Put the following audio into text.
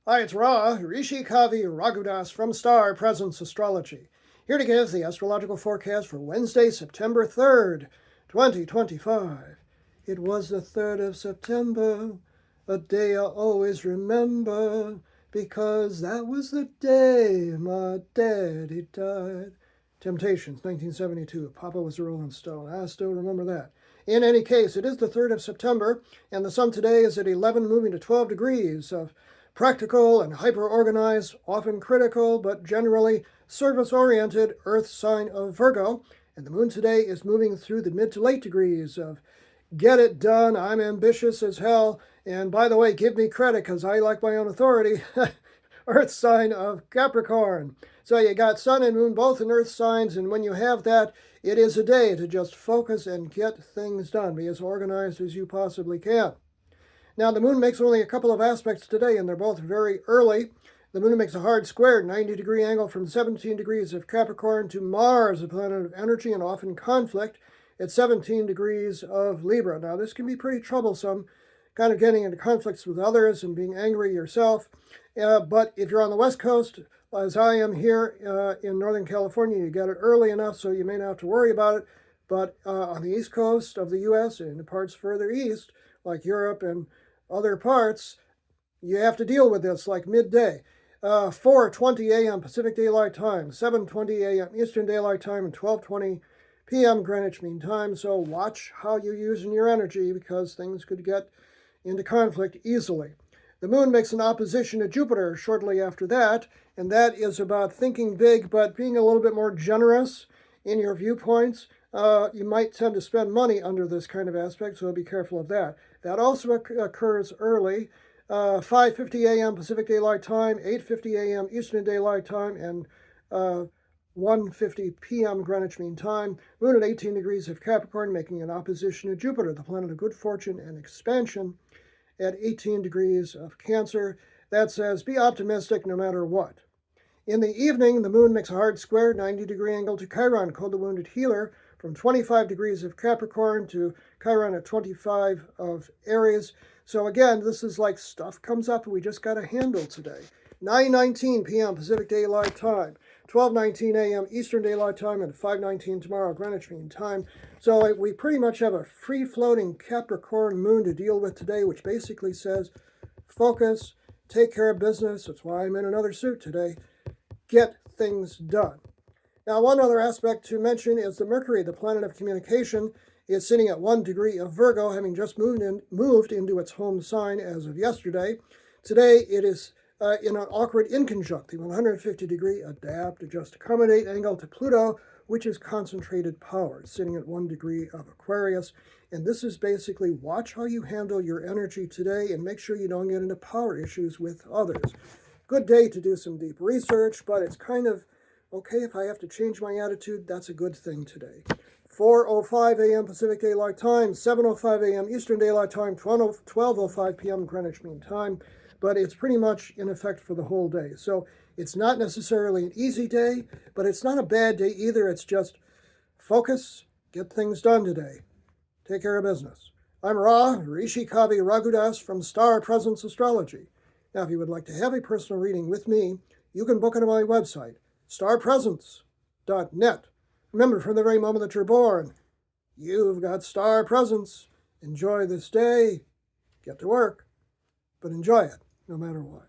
Hi, it's Ra, Rishi Kavi Raghudas from Star Presence Astrology, here to give the astrological forecast for Wednesday, September 3rd, 2025. It was the 3rd of September, a day I'll always remember, because that was the day my daddy died. Temptations, 1972. Papa was a Rolling Stone. I still remember that. In any case, it is the 3rd of September, and the sun today is at 11, moving to 12 degrees of practical and hyper-organized, often critical, but generally service-oriented Earth sign of Virgo. And the moon today is moving through the mid to late degrees of get it done, I'm ambitious as hell, and by the way, give me credit because I like my own authority, Earth sign of Capricorn. So you got sun and moon both in Earth signs, and when you have that, it is a day to just focus and get things done. Be as organized as you possibly can. Now, the moon makes only a couple of aspects today, and they're both very early. The moon makes a hard square, 90-degree angle from 17 degrees of Capricorn to Mars, a planet of energy and often conflict, at 17 degrees of Libra. Now, this can be pretty troublesome, kind of getting into conflicts with others and being angry yourself. But if you're on the West Coast, as I am here in Northern California, you get it early enough so you may not have to worry about it. But on the East Coast of the U.S. and in parts further east, like Europe and other parts, you have to deal with this like midday. 4:20 a.m. Pacific Daylight Time, 7:20 a.m. Eastern Daylight Time, and 12:20 p.m. Greenwich Mean Time. So watch how you're using your energy because things could get into conflict easily. The moon makes an opposition to Jupiter shortly after that, and that is about thinking big but being a little bit more generous in your viewpoints. You might tend to spend money under this kind of aspect, so be careful of that. That also occurs early, 5:50 a.m. Pacific Daylight Time, 8:50 a.m. Eastern Daylight Time, and 1:50 p.m. Greenwich Mean Time. Moon at 18 degrees of Capricorn, making an opposition to Jupiter, the planet of good fortune and expansion, at 18 degrees of Cancer. That says, be optimistic no matter what. In the evening, the moon makes a hard square, 90-degree angle to Chiron, called the Wounded Healer, from 25 degrees of Capricorn to Chiron at 25 of Aries. So again, this is like stuff comes up we just got to handle today. 9:19 p.m. Pacific Daylight Time, 12:19 a.m. Eastern Daylight Time, and 5:19 tomorrow Greenwich Mean Time. So we pretty much have a free-floating Capricorn moon to deal with today, which basically says focus, take care of business. That's why I'm in another suit today. Get things done. Now, one other aspect to mention is the Mercury, the planet of communication, is sitting at 1 degree of Virgo, having just moved into its home sign as of yesterday. Today, it is in an awkward inconjunct, the 150-degree adapt, adjust, accommodate angle to Pluto, which is concentrated power, sitting at 1 degree of Aquarius. And this is basically watch how you handle your energy today and make sure you don't get into power issues with others. Good day to do some deep research, but it's kind of okay, if I have to change my attitude, that's a good thing today. 4:05 a.m. Pacific Daylight Time, 7:05 a.m. Eastern Daylight Time, 12:05 p.m. Greenwich Mean Time, but it's pretty much in effect for the whole day. So it's not necessarily an easy day, but it's not a bad day either. It's just focus, get things done today. Take care of business. I'm Ra, Rishi Kavi Raghudas from Star Presence Astrology. Now, if you would like to have a personal reading with me, you can book it on my website, starpresence.net. Remember, from the very moment that you're born, you've got star presence. Enjoy this day. Get to work, but enjoy it no matter what.